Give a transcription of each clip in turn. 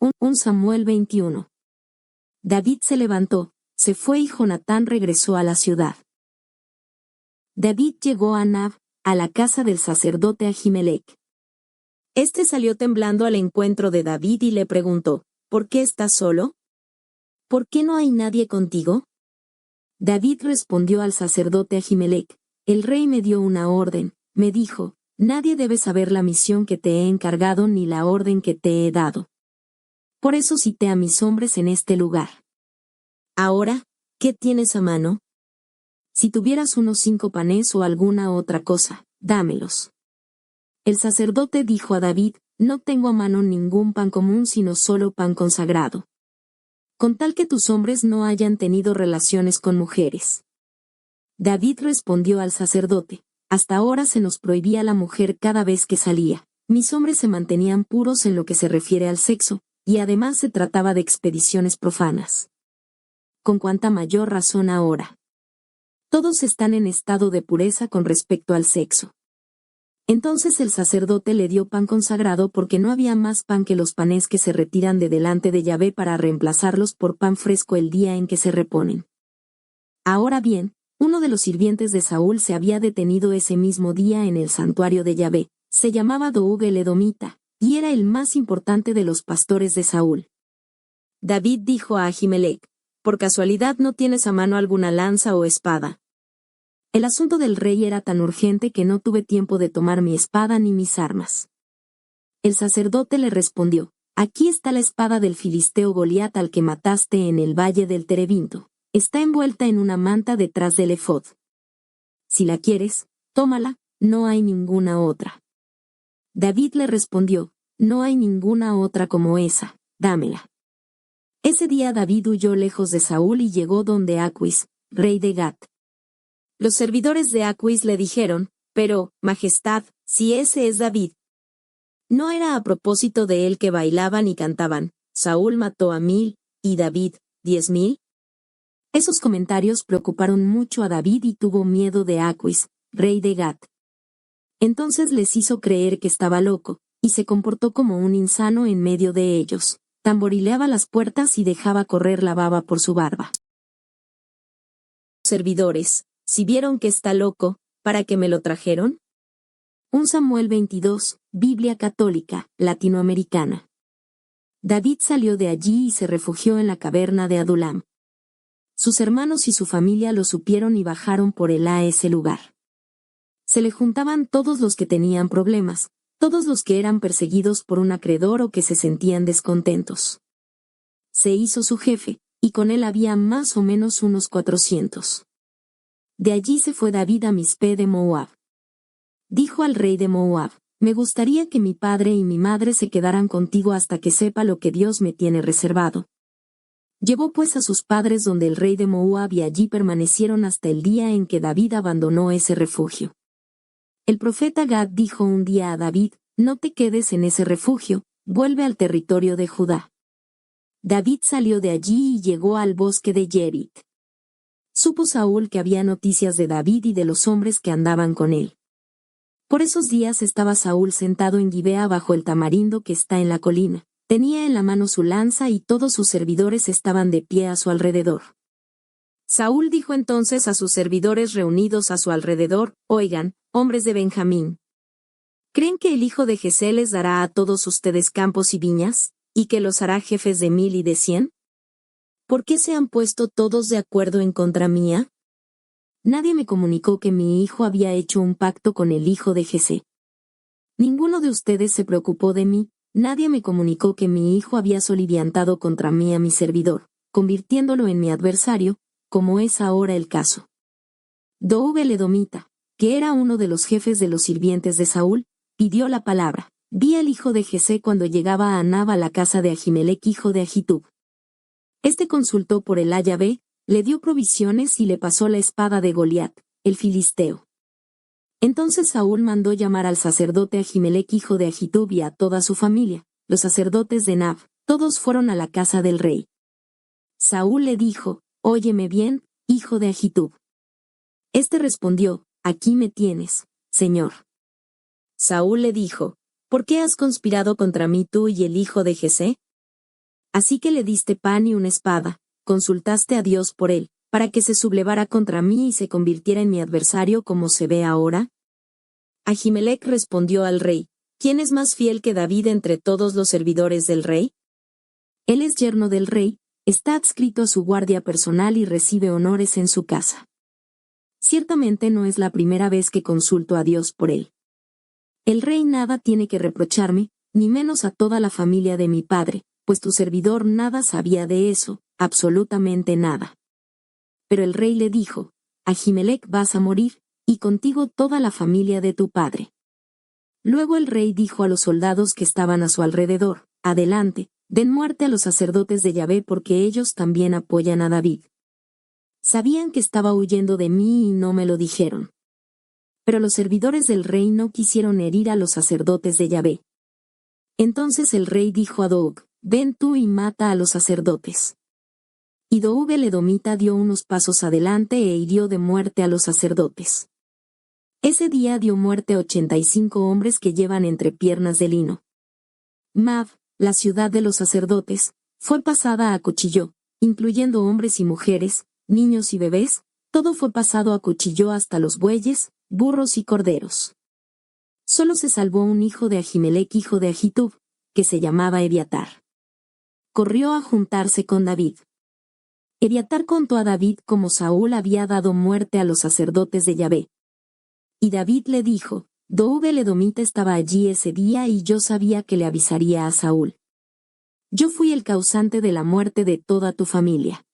1 Samuel 21. David se levantó, se fue y Jonatán regresó a la ciudad. David llegó a Nab, a la casa del sacerdote Ahimelech. Este salió temblando al encuentro de David y le preguntó, ¿por qué estás solo? ¿Por qué no hay nadie contigo? David respondió al sacerdote Ahimelech, el rey me dio una orden, me dijo, nadie debe saber la misión que te he encargado ni la orden que te he dado. Por eso cité a mis hombres en este lugar. Ahora, ¿qué tienes a mano? Si tuvieras unos 5 panes o alguna otra cosa, dámelos. El sacerdote dijo a David, no tengo a mano ningún pan común sino solo pan consagrado. Con tal que tus hombres no hayan tenido relaciones con mujeres. David respondió al sacerdote, hasta ahora se nos prohibía la mujer cada vez que salía. Mis hombres se mantenían puros en lo que se refiere al sexo, y además se trataba de expediciones profanas. Con cuánta mayor razón ahora. Todos están en estado de pureza con respecto al sexo. Entonces el sacerdote le dio pan consagrado porque no había más pan que los panes que se retiran de delante de Yahvé para reemplazarlos por pan fresco el día en que se reponen. Ahora bien, uno de los sirvientes de Saúl se había detenido ese mismo día en el santuario de Yahvé, se llamaba Doeg el Edomita, y era el más importante de los pastores de Saúl. David dijo a Ahimelech, ¿por casualidad no tienes a mano alguna lanza o espada? El asunto del rey era tan urgente que no tuve tiempo de tomar mi espada ni mis armas. El sacerdote le respondió, aquí está la espada del filisteo Goliat al que mataste en el valle del Terebinto, está envuelta en una manta detrás del efod. Si la quieres, tómala, no hay ninguna otra. David le respondió, no hay ninguna otra como esa, dámela. Ese día David huyó lejos de Saúl y llegó donde Aquis, rey de Gat. Los servidores de Aquis le dijeron, pero, Majestad, si ese es David. No era a propósito de él que bailaban y cantaban, Saúl mató a 1000, y David, 10,000. Esos comentarios preocuparon mucho a David y tuvo miedo de Aquis, rey de Gat. Entonces les hizo creer que estaba loco, y se comportó como un insano en medio de ellos, tamborileaba las puertas y dejaba correr la baba por su barba. Servidores, si vieron que está loco, ¿para qué me lo trajeron? 1 Samuel 22, Biblia católica, latinoamericana. David salió de allí y se refugió en la caverna de Adulam. Sus hermanos y su familia lo supieron y bajaron por él a ese lugar. Se le juntaban todos los que tenían problemas, todos los que eran perseguidos por un acreedor o que se sentían descontentos. Se hizo su jefe, y con él había más o menos unos 400. De allí se fue David a Mizpe de Moab. Dijo al rey de Moab, me gustaría que mi padre y mi madre se quedaran contigo hasta que sepa lo que Dios me tiene reservado. Llevó pues a sus padres donde el rey de Moab y allí permanecieron hasta el día en que David abandonó ese refugio. El profeta Gad dijo un día a David, no te quedes en ese refugio, vuelve al territorio de Judá. David salió de allí y llegó al bosque de Yerit. Supo Saúl que había noticias de David y de los hombres que andaban con él. Por esos días estaba Saúl sentado en Gibea bajo el tamarindo que está en la colina, tenía en la mano su lanza y todos sus servidores estaban de pie a su alrededor. Saúl dijo entonces a sus servidores reunidos a su alrededor, oigan, hombres de Benjamín. ¿Creen que el hijo de Jesé les dará a todos ustedes campos y viñas, y que los hará jefes de 1000 y de 100? ¿Por qué se han puesto todos de acuerdo en contra mía? Nadie me comunicó que mi hijo había hecho un pacto con el hijo de Jesé. Ninguno de ustedes se preocupó de mí, nadie me comunicó que mi hijo había soliviantado contra mí a mi servidor, convirtiéndolo en mi adversario, como es ahora el caso. Doeg el Edomita, que era uno de los jefes de los sirvientes de Saúl, pidió la palabra. Vi al hijo de Jesé cuando llegaba a Nab a la casa de Ahimelech hijo de Ahitub. Este consultó por el Yahvé, le dio provisiones y le pasó la espada de Goliat, el filisteo. Entonces Saúl mandó llamar al sacerdote Ahimelech hijo de Ahitub y a toda su familia, los sacerdotes de Nab, todos fueron a la casa del rey. Saúl le dijo, óyeme bien, hijo de Ahitub. Este respondió, aquí me tienes, señor. Saúl le dijo, ¿por qué has conspirado contra mí tú y el hijo de Jesé? Así que le diste pan y una espada, consultaste a Dios por él, para que se sublevara contra mí y se convirtiera en mi adversario como se ve ahora. Ahimelech respondió al rey, ¿quién es más fiel que David entre todos los servidores del rey? Él es yerno del rey, está adscrito a su guardia personal y recibe honores en su casa. Ciertamente no es la primera vez que consulto a Dios por él. El rey nada tiene que reprocharme, ni menos a toda la familia de mi padre, pues tu servidor nada sabía de eso, absolutamente nada. Pero el rey le dijo, Ahimelech vas a morir, y contigo toda la familia de tu padre. Luego el rey dijo a los soldados que estaban a su alrededor, adelante, den muerte a los sacerdotes de Yahvé porque ellos también apoyan a David. Sabían que estaba huyendo de mí y no me lo dijeron. Pero los servidores del rey no quisieron herir a los sacerdotes de Yahvé. Entonces el rey dijo a Doeg, ven tú y mata a los sacerdotes. Y Doeg el edomita dio unos pasos adelante e hirió de muerte a los sacerdotes. Ese día dio muerte a 85 hombres que llevan entrepiernas de lino. Mav, la ciudad de los sacerdotes, fue pasada a cuchillo, incluyendo hombres y mujeres, niños y bebés, todo fue pasado a cuchillo hasta los bueyes, burros y corderos. Solo se salvó un hijo de Ahimelech hijo de Ahitub, que se llamaba Ebiatar. Corrió a juntarse con David. Ebiatar contó a David cómo Saúl había dado muerte a los sacerdotes de Yahvé. Y David le dijo, Doeg el edomita estaba allí ese día y yo sabía que le avisaría a Saúl. Yo fui el causante de la muerte de toda tu familia.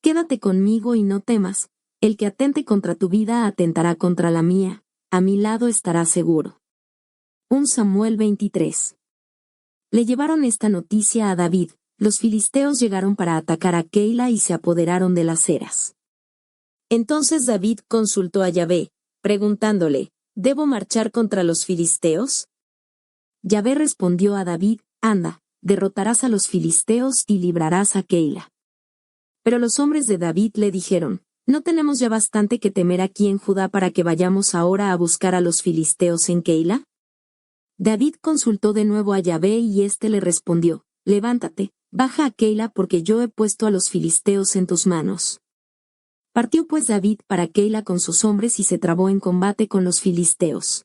Quédate conmigo y no temas, el que atente contra tu vida atentará contra la mía, a mi lado estará seguro. 1 Samuel 23. Le llevaron esta noticia a David, los filisteos llegaron para atacar a Keila y se apoderaron de las eras. Entonces David consultó a Yahvé, preguntándole, ¿debo marchar contra los filisteos? Yahvé respondió a David, anda, derrotarás a los filisteos y librarás a Keila. Pero los hombres de David le dijeron, ¿no tenemos ya bastante que temer aquí en Judá para que vayamos ahora a buscar a los filisteos en Keila? David consultó de nuevo a Yahvé y éste le respondió, levántate, baja a Keila porque yo he puesto a los filisteos en tus manos. Partió pues David para Keila con sus hombres y se trabó en combate con los filisteos.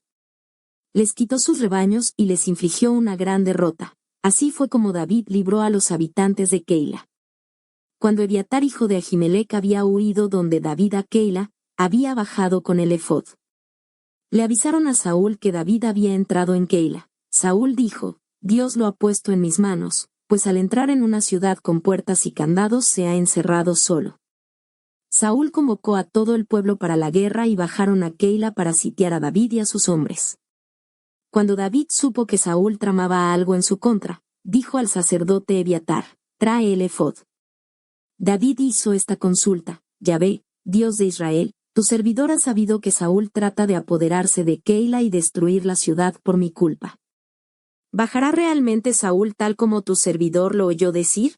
Les quitó sus rebaños y les infligió una gran derrota. Así fue como David libró a los habitantes de Keila. Cuando Ebiatar hijo de Ahimelech había huido donde David a Keila, había bajado con el efod. Le avisaron a Saúl que David había entrado en Keila. Saúl dijo, Dios lo ha puesto en mis manos, pues al entrar en una ciudad con puertas y candados se ha encerrado solo. Saúl convocó a todo el pueblo para la guerra y bajaron a Keila para sitiar a David y a sus hombres. Cuando David supo que Saúl tramaba algo en su contra, dijo al sacerdote Ebiatar, trae el efod. David hizo esta consulta, Yahvé, Dios de Israel, tu servidor ha sabido que Saúl trata de apoderarse de Keila y destruir la ciudad por mi culpa. ¿Bajará realmente Saúl tal como tu servidor lo oyó decir?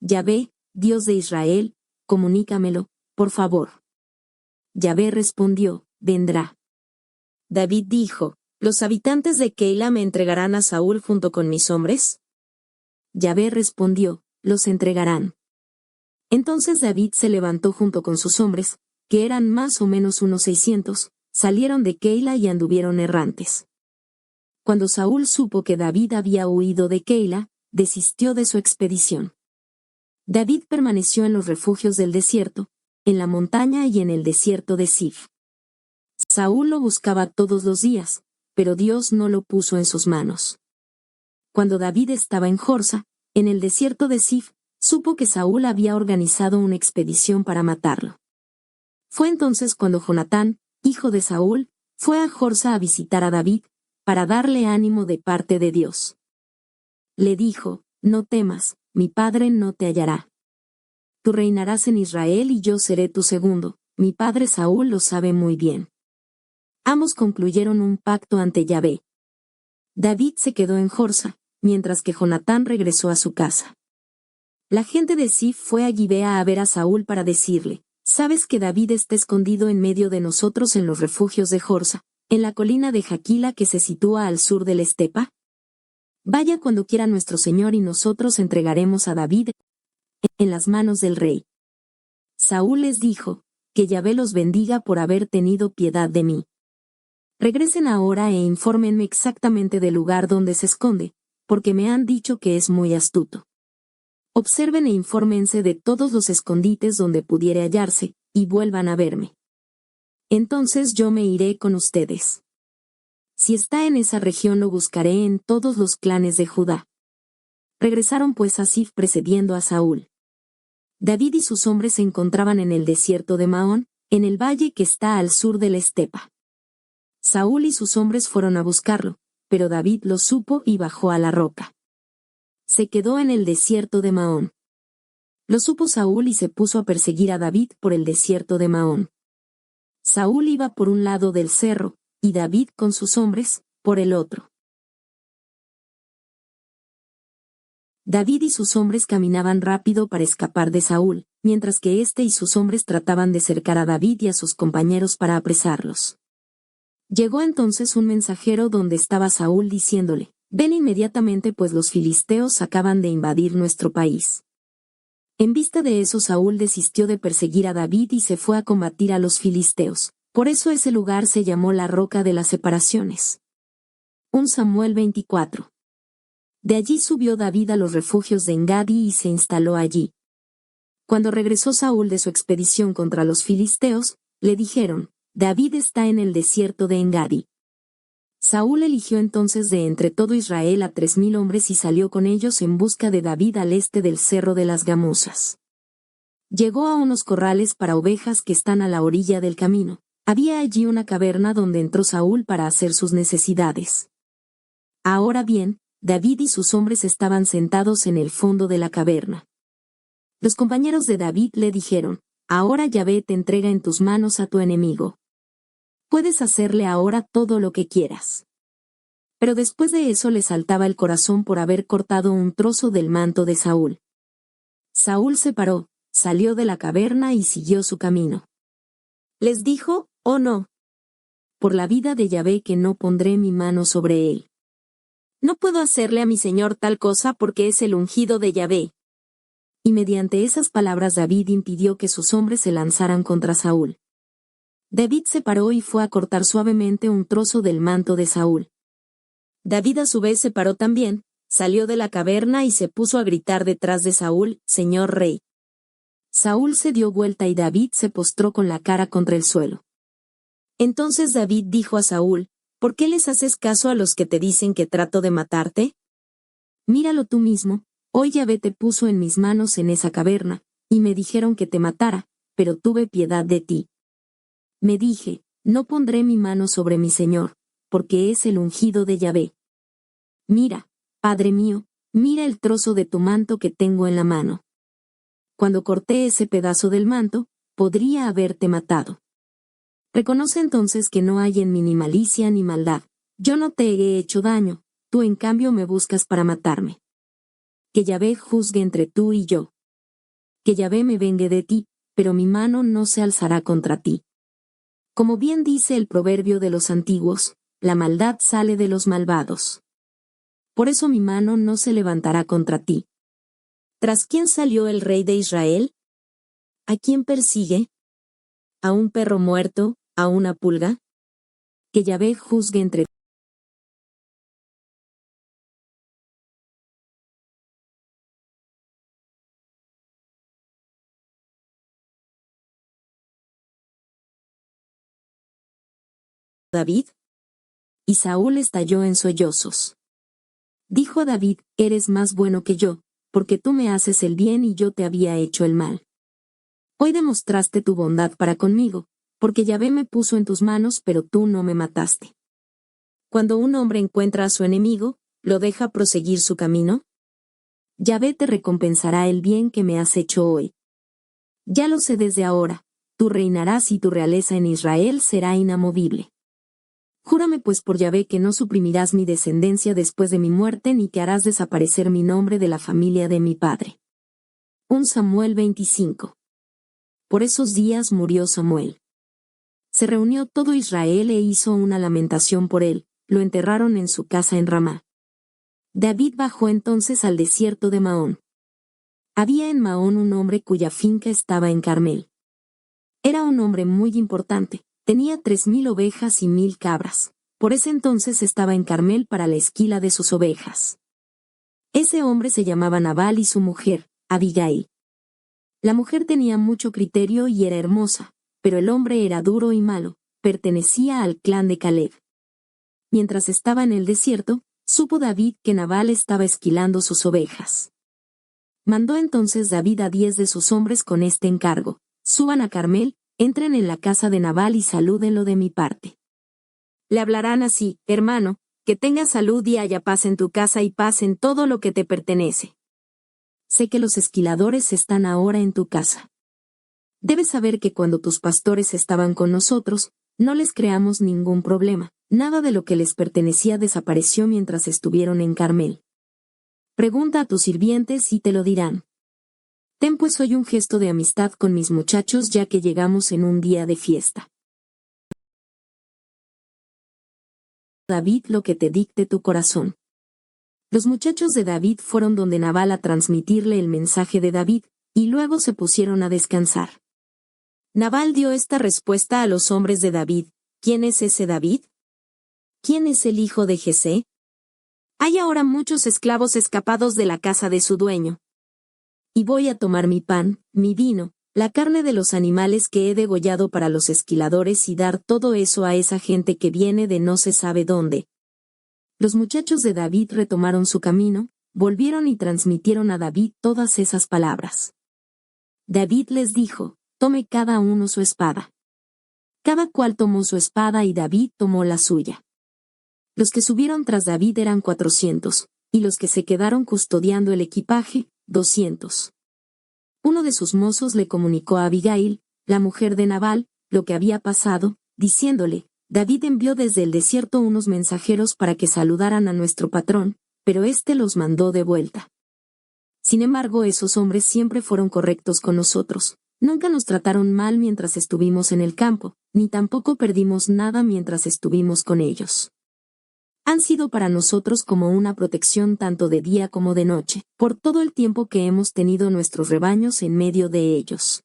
Yahvé, Dios de Israel, comunícamelo, por favor. Yahvé respondió, vendrá. David dijo, ¿los habitantes de Keila me entregarán a Saúl junto con mis hombres? Yahvé respondió, los entregarán. Entonces David se levantó junto con sus hombres, que eran más o menos unos 600, salieron de Keila y anduvieron errantes. Cuando Saúl supo que David había huido de Keila, desistió de su expedición. David permaneció en los refugios del desierto, en la montaña y en el desierto de Sif. Saúl lo buscaba todos los días, pero Dios no lo puso en sus manos. Cuando David estaba en Jorsa, en el desierto de Sif, supo que Saúl había organizado una expedición para matarlo. Fue entonces cuando Jonatán, hijo de Saúl, fue a Jorsa a visitar a David, para darle ánimo de parte de Dios. Le dijo, no temas, mi padre no te hallará. Tú reinarás en Israel y yo seré tu segundo, mi padre Saúl lo sabe muy bien. Ambos concluyeron un pacto ante Yahvé. David se quedó en Jorsa, mientras que Jonatán regresó a su casa. La gente de Sif fue a Gibea a ver a Saúl para decirle, ¿sabes que David está escondido en medio de nosotros en los refugios de Jorsa, en la colina de Jaquila que se sitúa al sur del Estepa? Vaya cuando quiera nuestro señor y nosotros entregaremos a David en las manos del rey. Saúl les dijo, que Yahvé los bendiga por haber tenido piedad de mí. Regresen ahora e infórmenme exactamente del lugar donde se esconde, porque me han dicho que es muy astuto. Observen e infórmense de todos los escondites donde pudiere hallarse, y vuelvan a verme. Entonces yo me iré con ustedes. Si está en esa región lo buscaré en todos los clanes de Judá. Regresaron pues a Sif precediendo a Saúl. David y sus hombres se encontraban en el desierto de Maón, en el valle que está al sur de la estepa. Saúl y sus hombres fueron a buscarlo, pero David lo supo y bajó a la roca. Se quedó en el desierto de Maón. Lo supo Saúl y se puso a perseguir a David por el desierto de Maón. Saúl iba por un lado del cerro, y David con sus hombres, por el otro. David y sus hombres caminaban rápido para escapar de Saúl, mientras que éste y sus hombres trataban de cercar a David y a sus compañeros para apresarlos. Llegó entonces un mensajero donde estaba Saúl diciéndole, «Ven inmediatamente pues los filisteos acaban de invadir nuestro país». En vista de eso Saúl desistió de perseguir a David y se fue a combatir a los filisteos. Por eso ese lugar se llamó la Roca de las Separaciones. 1 Samuel 24. De allí subió David a los refugios de Engadi y se instaló allí. Cuando regresó Saúl de su expedición contra los filisteos, le dijeron, David está en el desierto de Engadi. Saúl eligió entonces de entre todo Israel a 3,000 hombres y salió con ellos en busca de David al este del cerro de las Gamuzas. Llegó a unos corrales para ovejas que están a la orilla del camino. Había allí una caverna donde entró Saúl para hacer sus necesidades. Ahora bien, David y sus hombres estaban sentados en el fondo de la caverna. Los compañeros de David le dijeron, ahora Yahvé te entrega en tus manos a tu enemigo. Puedes hacerle ahora todo lo que quieras. Pero después de eso le saltaba el corazón por haber cortado un trozo del manto de Saúl. Saúl se paró, salió de la caverna y siguió su camino. Les dijo, oh no. Por la vida de Yahvé que no pondré mi mano sobre él. No puedo hacerle a mi señor tal cosa porque es el ungido de Yahvé. Y mediante esas palabras David impidió que sus hombres se lanzaran contra Saúl. David se paró y fue a cortar suavemente un trozo del manto de Saúl. David a su vez se paró también, salió de la caverna y se puso a gritar detrás de Saúl, Señor Rey. Saúl se dio vuelta y David se postró con la cara contra el suelo. Entonces David dijo a Saúl, ¿por qué les haces caso a los que te dicen que trato de matarte? Míralo tú mismo, hoy Yahvé te puso en mis manos en esa caverna, y me dijeron que te matara, pero tuve piedad de ti. Me dije, no pondré mi mano sobre mi señor, porque es el ungido de Yahvé. Mira, Padre mío, mira el trozo de tu manto que tengo en la mano. Cuando corté ese pedazo del manto, podría haberte matado. Reconoce entonces que no hay en mí ni malicia ni maldad. Yo no te he hecho daño, tú en cambio me buscas para matarme. Que Yahvé juzgue entre tú y yo. Que Yahvé me vengue de ti, pero mi mano no se alzará contra ti. Como bien dice el proverbio de los antiguos, la maldad sale de los malvados. Por eso mi mano no se levantará contra ti. ¿Tras quién salió el rey de Israel? ¿A quién persigue? ¿A un perro muerto, a una pulga? Que Yahvé juzgue entre David. Y Saúl estalló en sollozos. Dijo a David, eres más bueno que yo, porque tú me haces el bien y yo te había hecho el mal. Hoy demostraste tu bondad para conmigo, porque Yahvé me puso en tus manos pero tú no me mataste. Cuando un hombre encuentra a su enemigo, ¿lo deja proseguir su camino? Yahvé te recompensará el bien que me has hecho hoy. Ya lo sé desde ahora, tú reinarás y tu realeza en Israel será inamovible. Júrame pues por Yahvé que no suprimirás mi descendencia después de mi muerte ni que harás desaparecer mi nombre de la familia de mi padre. 1 Samuel 25. Por esos días murió Samuel. Se reunió todo Israel e hizo una lamentación por él, lo enterraron en su casa en Ramá. David bajó entonces al desierto de Maón. Había en Maón un hombre cuya finca estaba en Carmel. Era un hombre muy importante, tenía 3,000 ovejas y 1,000 cabras. Por ese entonces estaba en Carmel para la esquila de sus ovejas. Ese hombre se llamaba Nabal y su mujer, Abigail. La mujer tenía mucho criterio y era hermosa, pero el hombre era duro y malo, pertenecía al clan de Caleb. Mientras estaba en el desierto, supo David que Nabal estaba esquilando sus ovejas. Mandó entonces David a 10 de sus hombres con este encargo: suban a Carmel, entren en la casa de Nabal y salúdenlo de mi parte. Le hablarán así: hermano, que tengas salud y haya paz en tu casa y paz en todo lo que te pertenece. Sé que los esquiladores están ahora en tu casa. Debes saber que cuando tus pastores estaban con nosotros, no les creamos ningún problema, nada de lo que les pertenecía desapareció mientras estuvieron en Carmel. Pregunta a tus sirvientes y te lo dirán. Ten pues hoy un gesto de amistad con mis muchachos ya que llegamos en un día de fiesta. David, lo que te dicte tu corazón. Los muchachos de David fueron donde Nabal a transmitirle el mensaje de David, y luego se pusieron a descansar. Nabal dio esta respuesta a los hombres de David: ¿quién es ese David? ¿Quién es el hijo de Jesé? Hay ahora muchos esclavos escapados de la casa de su dueño. Y voy a tomar mi pan, mi vino, la carne de los animales que he degollado para los esquiladores y dar todo eso a esa gente que viene de no se sabe dónde. Los muchachos de David retomaron su camino, volvieron y transmitieron a David todas esas palabras. David les dijo: tome cada uno su espada. Cada cual tomó su espada y David tomó la suya. Los que subieron tras David eran 400, y los que se quedaron custodiando el equipaje, 200. Uno de sus mozos le comunicó a Abigail, la mujer de Nabal, lo que había pasado, diciéndole: David envió desde el desierto unos mensajeros para que saludaran a nuestro patrón, pero éste los mandó de vuelta. Sin embargo, esos hombres siempre fueron correctos con nosotros. Nunca nos trataron mal mientras estuvimos en el campo, ni tampoco perdimos nada mientras estuvimos con ellos. Han sido para nosotros como una protección tanto de día como de noche, por todo el tiempo que hemos tenido nuestros rebaños en medio de ellos.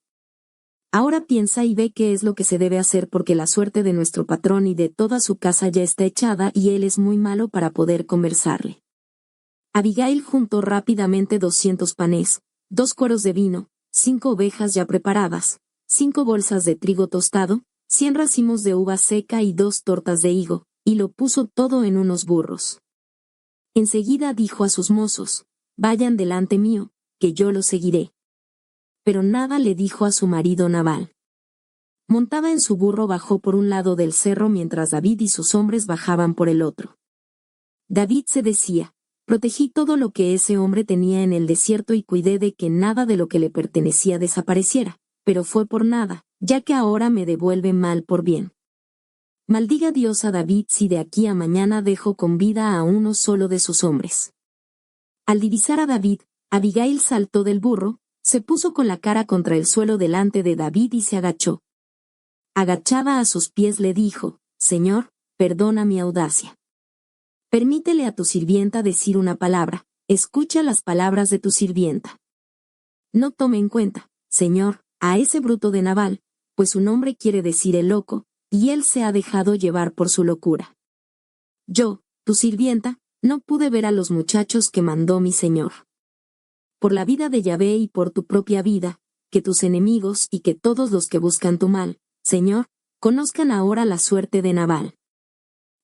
Ahora piensa y ve qué es lo que se debe hacer porque la suerte de nuestro patrón y de toda su casa ya está echada y él es muy malo para poder conversarle. Abigail juntó rápidamente 200 panes, 2 cueros de vino, 5 ovejas ya preparadas, 5 bolsas de trigo tostado, 100 racimos de uva seca y 2 tortas de higo, y lo puso todo en unos burros. Enseguida dijo a sus mozos: vayan delante mío, que yo los seguiré. Pero nada le dijo a su marido Nabal. Montada en su burro bajó por un lado del cerro mientras David y sus hombres bajaban por el otro. David se decía: protegí todo lo que ese hombre tenía en el desierto y cuidé de que nada de lo que le pertenecía desapareciera, pero fue por nada, ya que ahora me devuelve mal por bien. Maldiga Dios a David si de aquí a mañana dejo con vida a uno solo de sus hombres. Al divisar a David, Abigail saltó del burro, se puso con la cara contra el suelo delante de David y se agachó. Agachada a sus pies le dijo: Señor, perdona mi audacia. Permítele a tu sirvienta decir una palabra, escucha las palabras de tu sirvienta. No tome en cuenta, Señor, a ese bruto de Nabal, pues su nombre quiere decir el loco, y él se ha dejado llevar por su locura. Yo, tu sirvienta, no pude ver a los muchachos que mandó mi señor. Por la vida de Yahvé y por tu propia vida, que tus enemigos y que todos los que buscan tu mal, Señor, conozcan ahora la suerte de Nabal.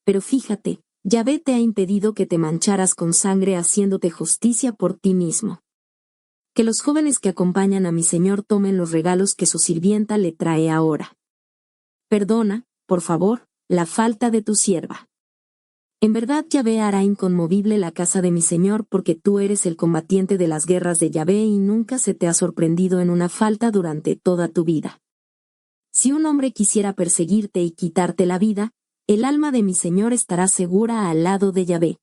Pero fíjate, Yahvé te ha impedido que te mancharas con sangre haciéndote justicia por ti mismo. Que los jóvenes que acompañan a mi señor tomen los regalos que su sirvienta le trae ahora. Perdona, por favor, la falta de tu sierva. En verdad Yahvé hará inconmovible la casa de mi señor porque tú eres el combatiente de las guerras de Yahvé y nunca se te ha sorprendido en una falta durante toda tu vida. Si un hombre quisiera perseguirte y quitarte la vida, el alma de mi señor estará segura al lado de Yahvé.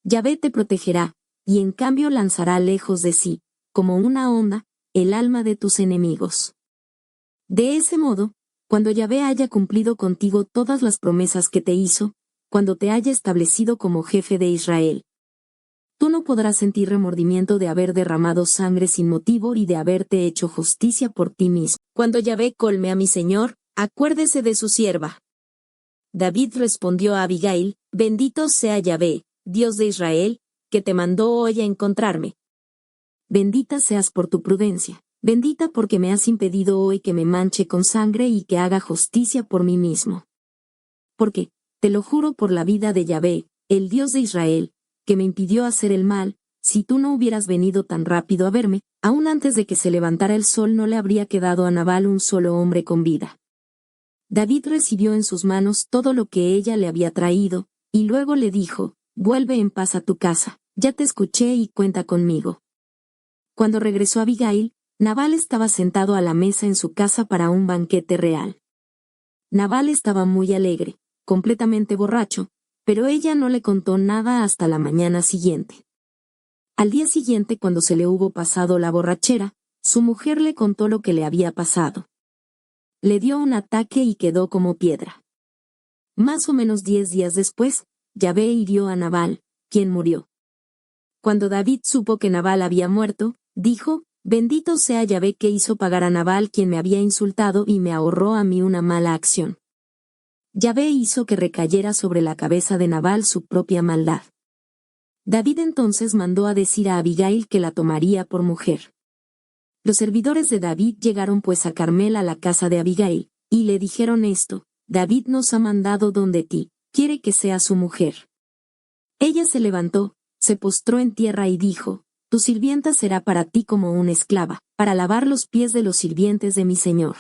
Yahvé te protegerá, y en cambio lanzará lejos de sí, como una onda, el alma de tus enemigos. De ese modo, cuando Yahvé haya cumplido contigo todas las promesas que te hizo, cuando te haya establecido como jefe de Israel, Tú no podrás sentir remordimiento de haber derramado sangre sin motivo y de haberte hecho justicia por ti mismo. Cuando Yahvé colme a mi señor, acuérdese de su sierva. David respondió a Abigail, bendito sea Yahvé, Dios de Israel, que te mandó hoy a encontrarme. Bendita seas por tu prudencia, bendita porque me has impedido hoy que me manche con sangre y que haga justicia por mí mismo. Porque, te lo juro por la vida de Yahvé, el Dios de Israel, que me impidió hacer el mal, si tú no hubieras venido tan rápido a verme, aún antes de que se levantara el sol no le habría quedado a Nabal un solo hombre con vida. David recibió en sus manos todo lo que ella le había traído, y luego le dijo, vuelve en paz a tu casa, ya te escuché y cuenta conmigo. Cuando regresó Abigail, Nabal estaba sentado a la mesa en su casa para un banquete real. Nabal estaba muy alegre, completamente borracho, pero ella no le contó nada hasta la mañana siguiente. Al día siguiente, cuando se le hubo pasado la borrachera, su mujer le contó lo que le había pasado. Le dio un ataque y quedó como piedra. Más o menos 10 días después, Yahvé hirió a Nabal, quien murió. Cuando David supo que Nabal había muerto, dijo, bendito sea Yahvé que hizo pagar a Nabal quien me había insultado y me ahorró a mí una mala acción. Yahvé hizo que recayera sobre la cabeza de Nabal su propia maldad. David entonces mandó a decir a Abigail que la tomaría por mujer. Los servidores de David llegaron pues a Carmel a la casa de Abigail, y le dijeron esto, David nos ha mandado donde ti, quiere que sea su mujer. Ella se levantó, se postró en tierra y dijo, tu sirvienta será para ti como una esclava, para lavar los pies de los sirvientes de mi señor.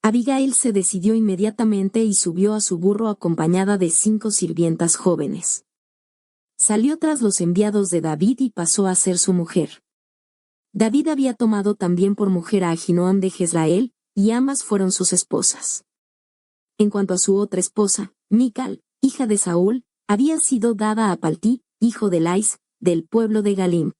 Abigail se decidió inmediatamente y subió a su burro acompañada de 5 sirvientas jóvenes. Salió tras los enviados de David y pasó a ser su mujer. David había tomado también por mujer a Ahinoam de Jezreel, y ambas fueron sus esposas. En cuanto a su otra esposa, Mical, hija de Saúl, había sido dada a Paltí, hijo de Lais, del pueblo de Galim.